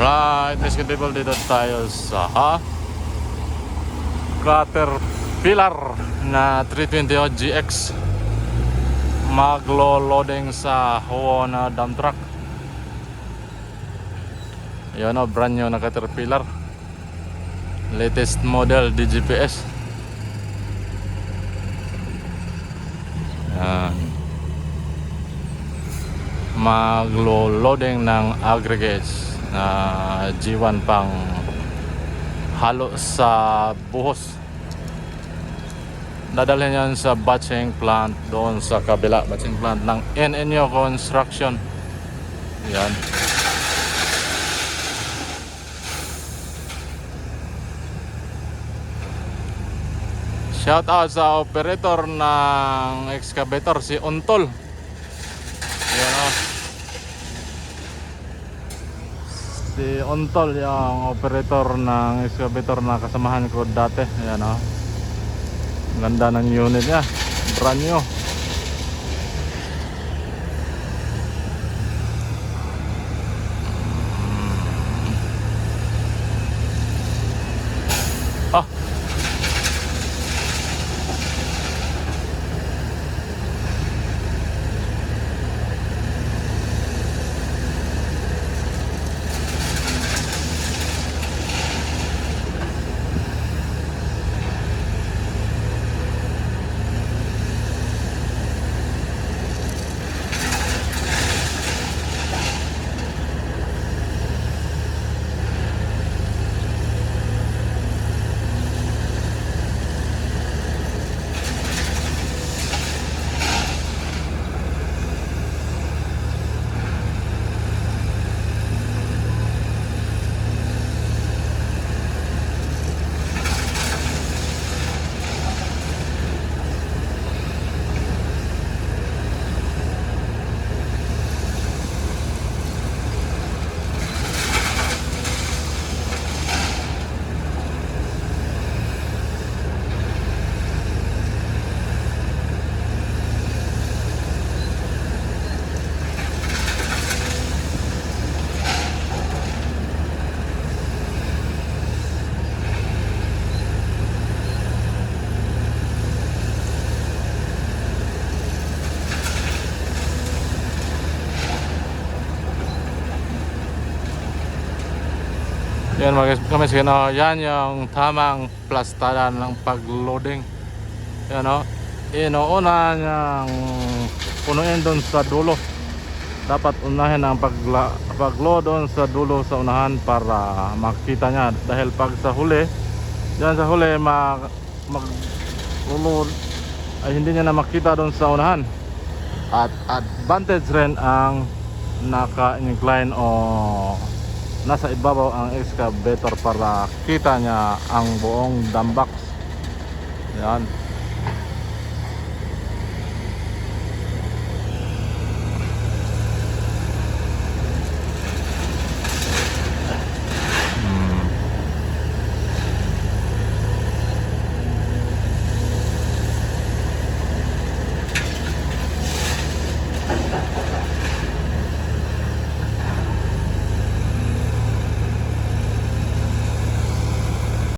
Right, let's get people, dito tayo sa Caterpillar na 320 GX maglo-loading sa Huo na dump truck. Yan o, brand new na Caterpillar, latest model DGPS. Yan, maglo-loading ng aggregates na G1 pang halo sa buhos. Dadalhin yan sa batching plant doon sa kabila, batching plant ng NNO Construction. Yan. Shout out sa operator ng excavator, si Untol. Yan o, si Untol, yung operator ng excavator na kasamahan ko dati. Yan o, ganda ng unit niya, brand new. Ah, yan mga kamis, yan yung tamang plastada ng pagloading. Yan o, inuuna niyang punuin doon sa dulo. Dapat unahin ang pagload doon sa dulo sa unahan para makita niya. Dahil pag sa huli, yan sa huli mag-load ay hindi niya na makita doon sa unahan. At advantage rin ang naka-incline o nasa ibabaw ang excavator para kita niya ang buong dump box. Yan.